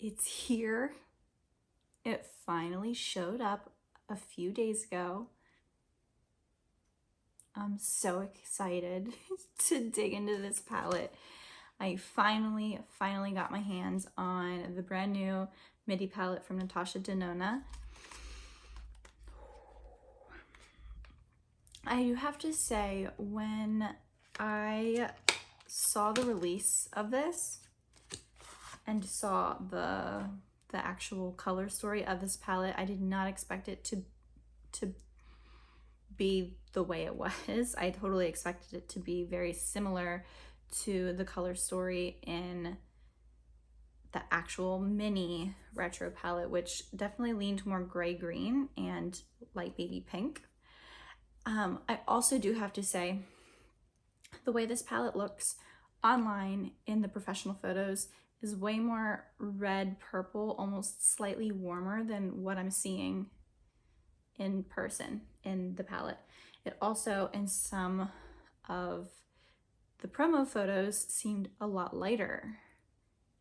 It's here. It finally showed up a few days ago. I'm so excited to dig into this palette. I finally got my hands on the brand new midi palette from Natasha Denona. I do have to say, when I saw the release of this and saw the actual color story of this palette, I did not expect it to be the way it was. I totally expected it to be very similar to the color story in the actual mini retro palette, which definitely leaned more gray-green and light baby pink. I also do have to say, the way this palette looks online in the professional photos is way more red purple, almost slightly warmer than what I'm seeing in person in the palette. It also, in some of the promo photos, seemed a lot lighter.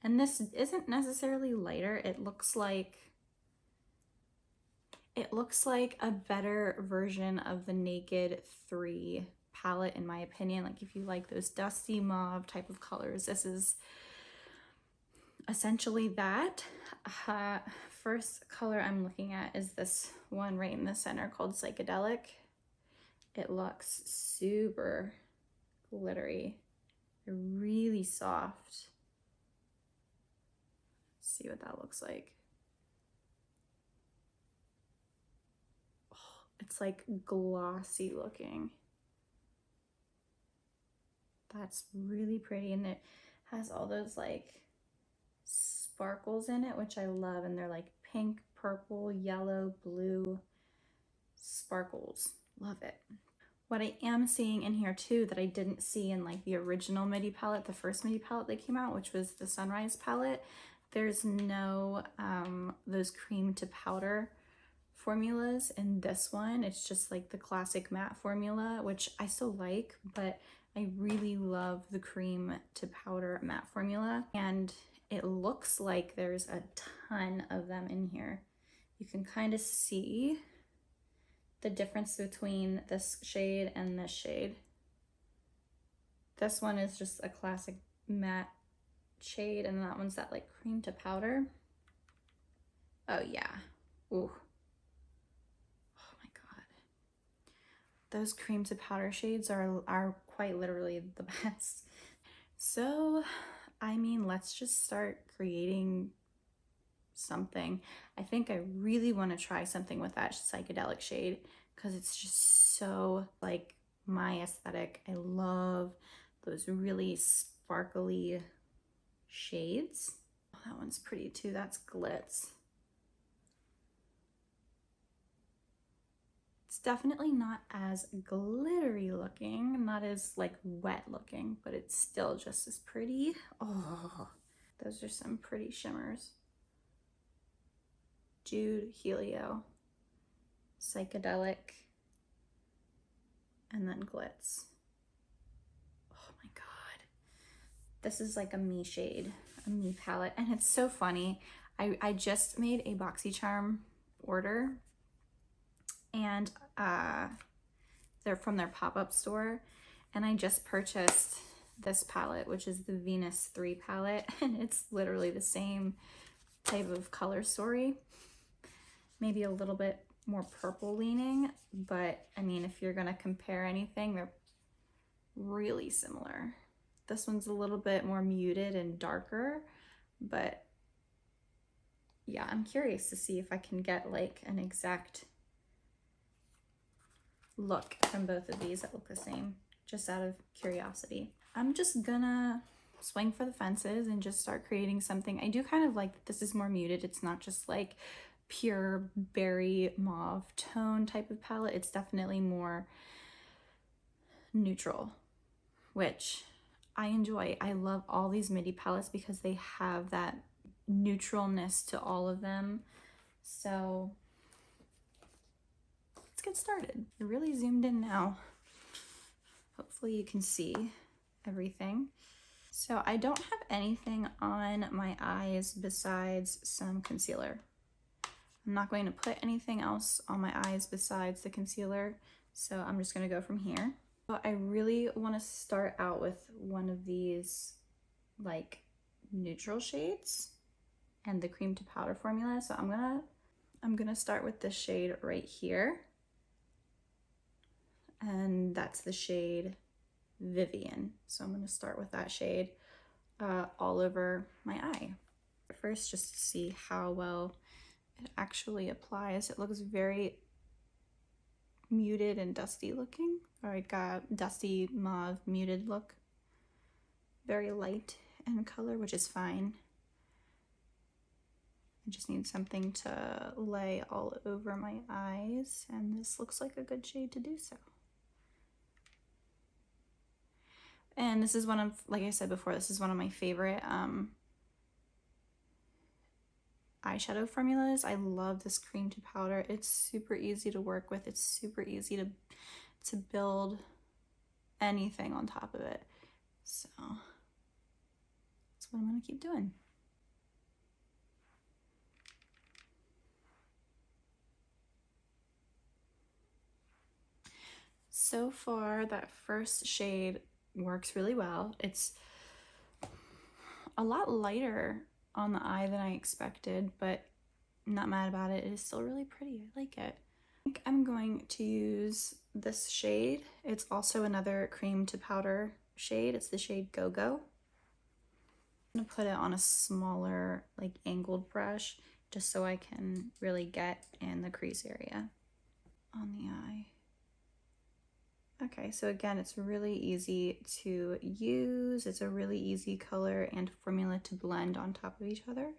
And this isn't necessarily lighter. It looks like a better version of the Naked 3 palette, in my opinion. Like, if you like those dusty mauve type of colors, this is essentially that. First color I'm looking at is this one right in the center called Psychedelic. It looks super glittery, really soft. Let's see what that looks like. Oh, it's like glossy looking. That's really pretty, and it has all those like sparkles in it, which I love, and they're like pink, purple, yellow, blue sparkles. Love it. What I am seeing in here too that I didn't see in like the original midi palette, the first midi palette that came out, which was the Sunrise palette, there's no those cream to powder formulas in this one. It's just like the classic matte formula, which I still like, but I really love the cream to powder matte formula. And it looks like there's a ton of them in here. You can kind of see the difference between this shade and this shade. This one is just a classic matte shade, and that one's that like cream to powder. Oh yeah. Ooh. Oh my god. Those cream to powder shades are quite literally the best. So, I mean, let's just start creating something. I think I really want to try something with that psychedelic shade because it's just so like my aesthetic. I love those really sparkly shades. Oh, that one's pretty too. That's Glitz. It's definitely not as glittery looking, not as like wet looking, but it's still just as pretty. Oh, those are some pretty shimmers. Jude, Helio, Psychedelic, and then Glitz. Oh my god. This is like a me shade, a me palette, and it's so funny. I just made a BoxyCharm order, and they're from their pop-up store, and I just purchased this palette, which is the Venus 3 palette, and it's literally the same type of color story, maybe a little bit more purple leaning, but I mean, if you're gonna compare anything, they're really similar. This one's a little bit more muted and darker, but yeah, I'm curious to see if I can get like an exact look from both of these that look the same, just out of curiosity. I'm just gonna swing for the fences and just start creating something. I do kind of like that this is more muted. It's not just like pure berry mauve tone type of palette. It's definitely more neutral, which I enjoy. I love all these midi palettes because they have that neutralness to all of them. So let's get started. I really zoomed in now. Hopefully you can see everything. So I don't have anything on my eyes besides some concealer. I'm not going to put anything else on my eyes besides the concealer, so I'm just going to go from here. But I really want to start out with one of these like neutral shades and the cream to powder formula. So I'm gonna start with this shade right here, and that's the shade Vivian. So I'm gonna start with that shade all over my eye. First, just to see how well it actually applies. It looks very muted and dusty looking, or like a dusty mauve muted look. Very light in color, which is fine. I just need something to lay all over my eyes, and this looks like a good shade to do so. And this is one of, like I said before, this is one of my favorite eyeshadow formulas. I love this cream to powder. It's super easy to work with. It's super easy to build anything on top of it. So that's what I'm gonna keep doing. So far, that first shade works really well. It's a lot lighter on the eye than I expected, but I'm not mad about it. It is still really pretty. I like it. I think I'm going to use this shade. It's also another cream to powder shade. It's the shade Go Go. I'm gonna put it on a smaller, like angled brush, just so I can really get in the crease area on the eye. Okay, so again, it's really easy to use. It's a really easy color and formula to blend on top of each other.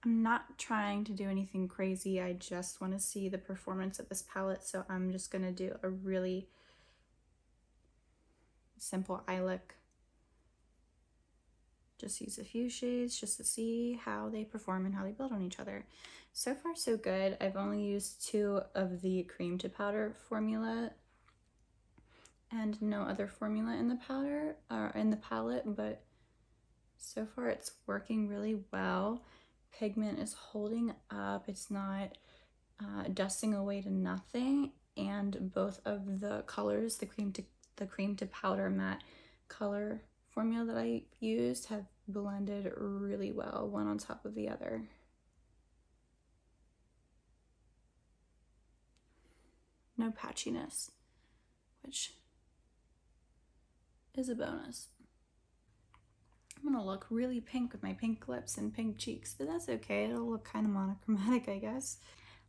I'm not trying to do anything crazy. I just want to see the performance of this palette, so I'm just going to do a really simple eye look. Just use a few shades just to see how they perform and how they build on each other. So far, so good. I've only used 2 of the cream to powder formula and no other formula in the powder or in the palette, but so far it's working really well. Pigment is holding up. It's not dusting away to nothing, and both of the colors, the cream to powder matte color formula that I used, have blended really well, one on top of the other. No patchiness, which is a bonus. I'm gonna look really pink with my pink lips and pink cheeks, but that's okay. It'll look kind of monochromatic, I guess.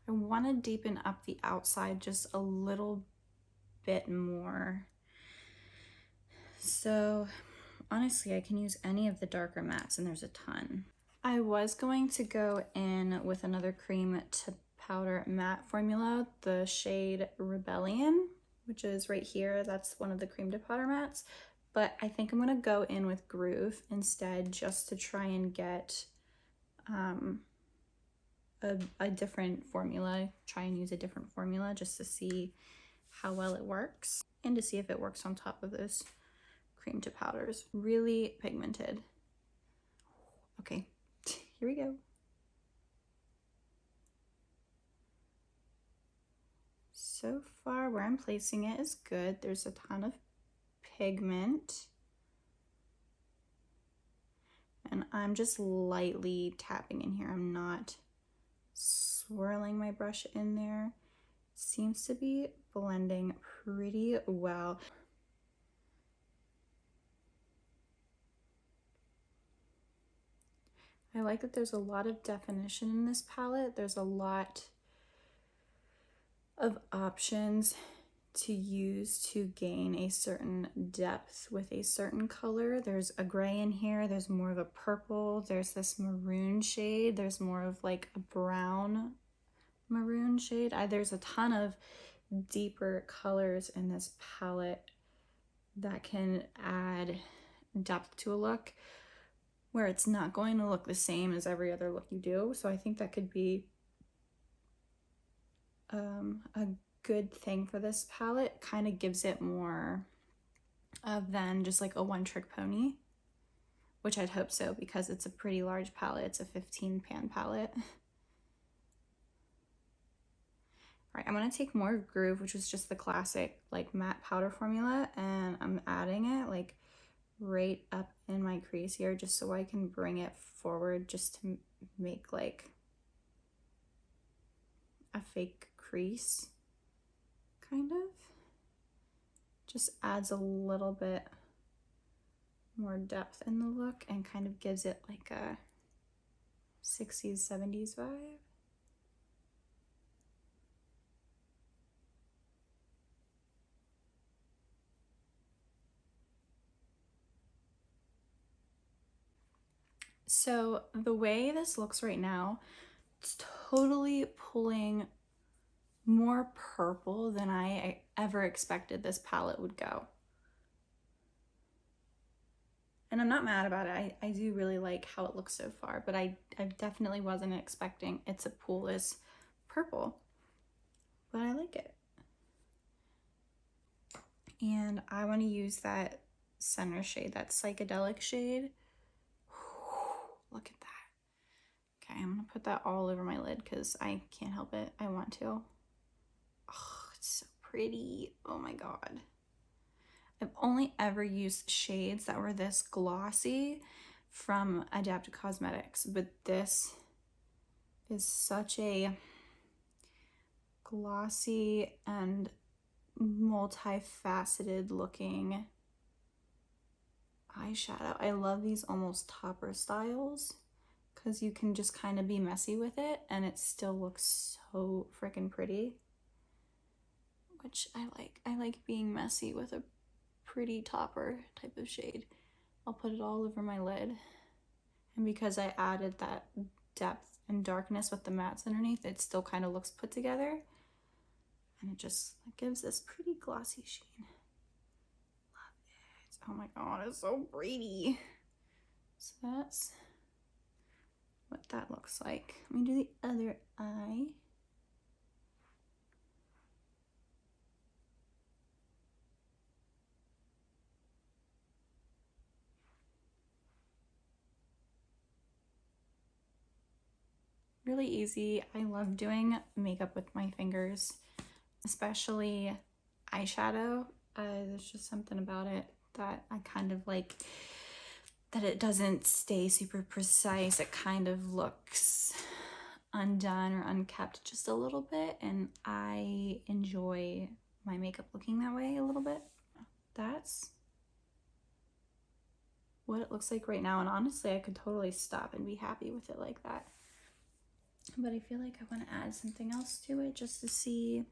I want to deepen up the outside just a little bit more. So honestly, I can use any of the darker mattes, and there's a ton. I was going to go in with another cream to powder matte formula, the shade Rebellion, which is right here. That's one of the cream to powder mattes. But I think I'm gonna go in with Groove instead, just to try and get a different formula, try and use a different formula just to see how well it works and to see if it works on top of those cream to powders. Really pigmented. Okay, here we go. So far where I'm placing it is good. There's a ton of pigment. And I'm just lightly tapping in here. I'm not swirling my brush in there. It seems to be blending pretty well. I like that there's a lot of definition in this palette. There's a lot of options to use to gain a certain depth with a certain color. There's a gray in here, there's more of a purple, there's this maroon shade, there's more of like a brown maroon shade. There's a ton of deeper colors in this palette that can add depth to a look. where it's not going to look the same as every other look you do. So I think that could be a good thing for this palette. Kind of gives it more than just like a one trick pony, which I'd hope so because it's a pretty large palette. It's a 15 pan palette. All right, I'm gonna take more Groove, which is just the classic like matte powder formula, and I'm adding it like right up in my crease here just so I can bring it forward just to make like a fake crease, kind of. Just adds a little bit more depth in the look and kind of gives it like a 60s, 70s vibe. So the way this looks right now, it's totally pulling more purple than I ever expected this palette would go. And I'm not mad about it. I do really like how it looks so far, but I definitely wasn't expecting it to pull this purple, but I like it. And I want to use that center shade, that psychedelic shade. Look at that. Okay, I'm gonna put that all over my lid because I can't help it. I want to. Oh, it's so pretty. Oh my God. I've only ever used shades that were this glossy from Adapted Cosmetics, but this is such a glossy and multifaceted looking eyeshadow. I love these almost topper styles because you can just kind of be messy with it and it still looks so freaking pretty, which I like. I like being messy with a pretty topper type of shade. I'll put it all over my lid, and because I added that depth and darkness with the mattes underneath, it still kind of looks put together, and it just gives this pretty glossy sheen. Love it. Oh my God, it's so pretty. So that's what that looks like. Let me do the other eye. Really easy. I love doing makeup with my fingers, especially eyeshadow. There's just something about it that I kind of like, that it doesn't stay super precise. It kind of looks undone or unkept just a little bit, and I enjoy my makeup looking that way a little bit. That's what it looks like right now, and honestly I could totally stop and be happy with it like that. But I feel like I want to add something else to it just to see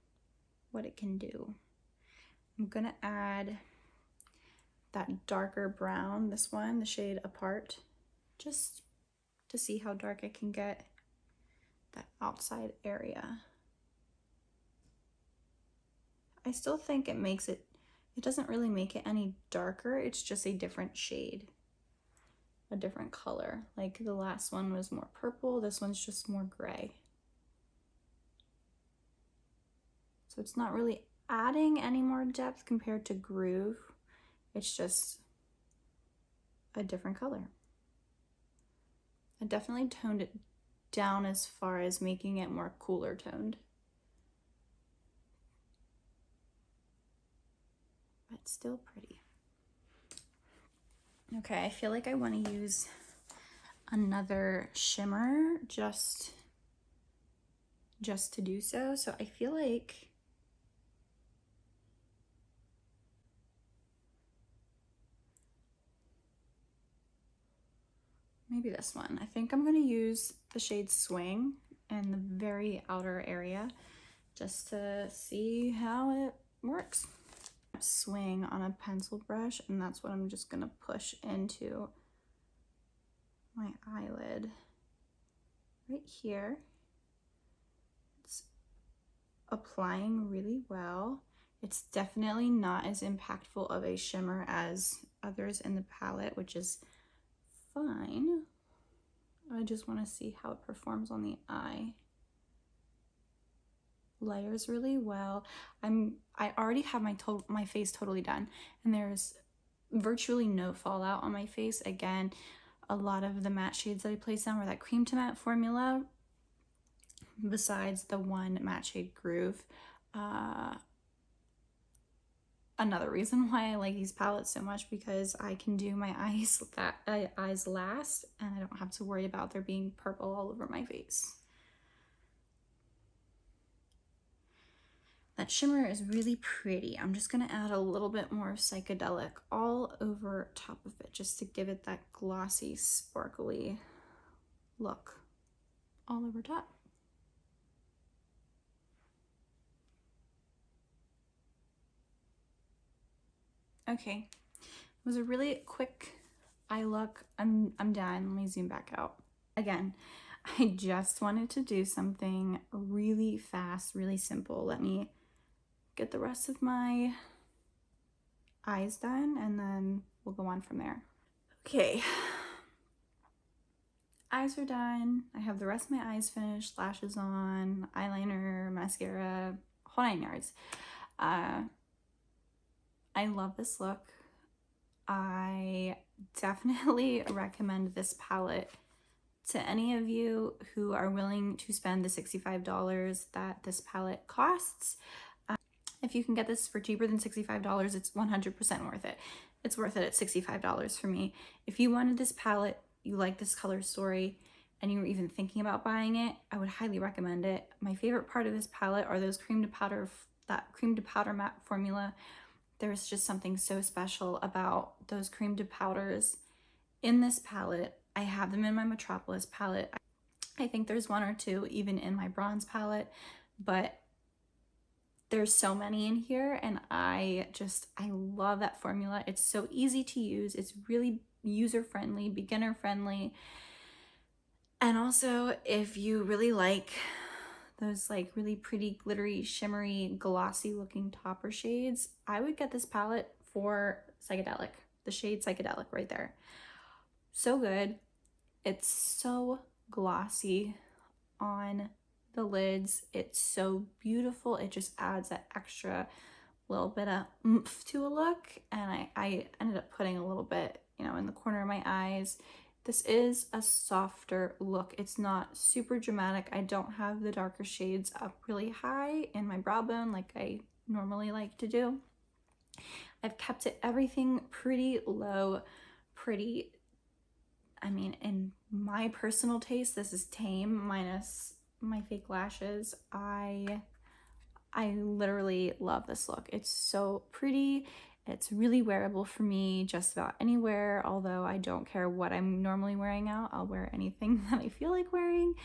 what it can do. I'm gonna add that darker brown, this one, the shade Apart, just to see how dark I can get that outside area. I still think it makes it, it doesn't really make it any darker, it's just a different shade, a different color. Like the last one was more purple, this one's just more gray. So it's not really adding any more depth compared to Groove, it's just a different color. I definitely toned it down as far as making it more cooler toned. But still pretty. Okay, I feel like I want to use another shimmer just to do so. So I feel like maybe this one. I think I'm going to use the shade Swing in the very outer area just to see how it works. Swing on a pencil brush, and that's what I'm just going to push into my eyelid right here. It's applying really well. It's definitely not as impactful of a shimmer as others in the palette, which is fine. I just want to see how it performs on the eye. Layers really well. I already have my face totally done, and there's virtually no fallout on my face. Again, a lot of the matte shades that I placed on were that cream to matte formula, besides the one matte shade Groove. Another reason why I like these palettes so much, because I can do my eyes last, and I don't have to worry about there being purple all over my face. That shimmer is really pretty. I'm just gonna add a little bit more psychedelic all over top of it, just to give it that glossy, sparkly look all over top. Okay, it was a really quick eye look. I'm done. Let me zoom back out. Again, I just wanted to do something really fast, really simple. Let me get the rest of my eyes done, and then we'll go on from there. Okay, eyes are done. I have the rest of my eyes finished, lashes on, eyeliner, mascara, whole 9 yards. I love this look. I definitely recommend this palette to any of you who are willing to spend the $65 that this palette costs. If you can get this for cheaper than $65, it's 100% worth it. It's worth it at $65 for me. If you wanted this palette, you like this color story, and you were even thinking about buying it, I would highly recommend it. My favorite part of this palette are those that cream to powder matte formula. There's just something so special about those cream to powders in this palette. I have them in my Metropolis palette. I think there's 1 or 2 even in my bronze palette, but there's so many in here, and I love that formula. It's so easy to use. It's really user-friendly, beginner-friendly. And also, if you really like those like really pretty, glittery, shimmery, glossy looking topper shades, I would get this palette for Psychedelic, the shade Psychedelic right there. So good. It's so glossy on the lids. It's so beautiful. It just adds that extra little bit of oomph to a look. And I ended up putting a little bit, in the corner of my eyes. This is a softer look. It's not super dramatic. I don't have the darker shades up really high in my brow bone like I normally like to do. I've kept everything pretty low, pretty, in my personal taste, this is tame minus my fake lashes. I literally love this look. It's so pretty. It's really wearable for me just about anywhere, although I don't care what I'm normally wearing out. I'll wear anything that I feel like wearing.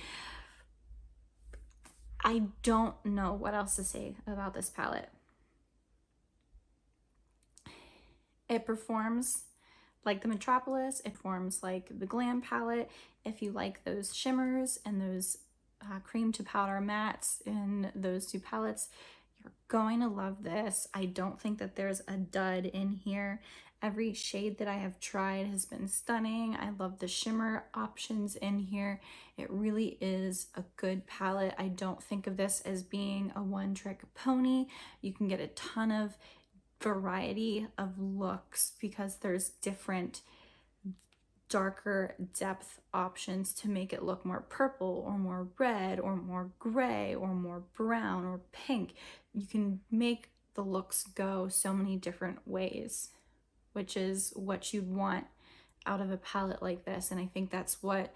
I don't know what else to say about this palette. It performs like the Metropolis. It forms like the Glam palette. If you like those shimmers and those cream to powder mattes in those 2 palettes, you're going to love this. I don't think that there's a dud in here. Every shade that I have tried has been stunning. I love the shimmer options in here. It really is a good palette. I don't think of this as being a one-trick pony. You can get a ton of variety of looks because there's different darker depth options to make it look more purple or more red or more gray or more brown or pink. You can make the looks go so many different ways, which is what you'd want out of a palette like this. And I think that's what,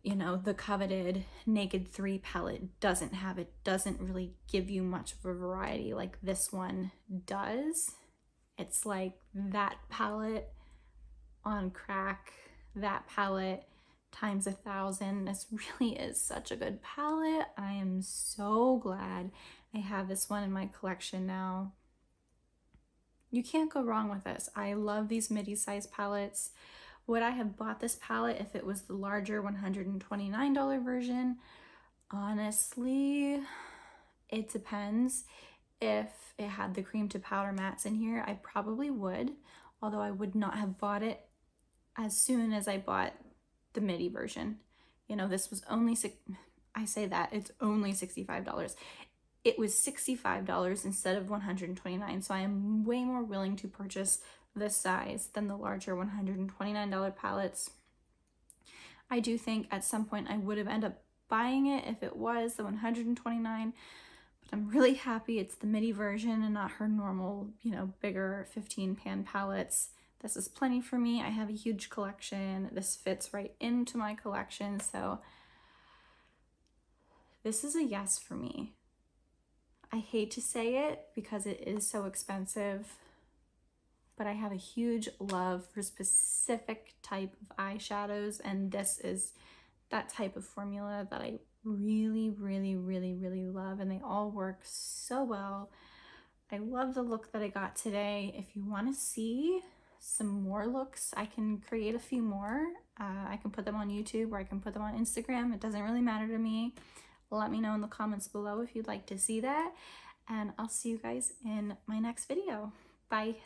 the coveted Naked 3 palette doesn't have. It doesn't really give you much of a variety like this one does. It's like that palette on crack, that palette times 1,000. This really is such a good palette. I am so glad I have this one in my collection now. You can't go wrong with this. I love these midi size palettes. Would I have bought this palette if it was the larger $129 version? Honestly, it depends. If it had the cream to powder mattes in here, I probably would, although I would not have bought it as soon as I bought the midi version. You know, this was only, I say that, it's only $65. It was $65 instead of $129. So I am way more willing to purchase this size than the larger $129 palettes. I do think at some point I would have ended up buying it if it was the $129, but I'm really happy it's the midi version and not her normal, you know, bigger 15 pan palettes. This is plenty for me. I have a huge collection. This fits right into my collection, so this is a yes for me. I hate to say it because it is so expensive, but I have a huge love for specific type of eyeshadows, and this is that type of formula that I really, really, really, really love, and they all work so well. I love the look that I got today. If you want to see some more looks, I can create a few more. I can put them on YouTube or I can put them on Instagram. It doesn't really matter to me. Let me know in the comments below if you'd like to see that, and I'll see you guys in my next video. Bye.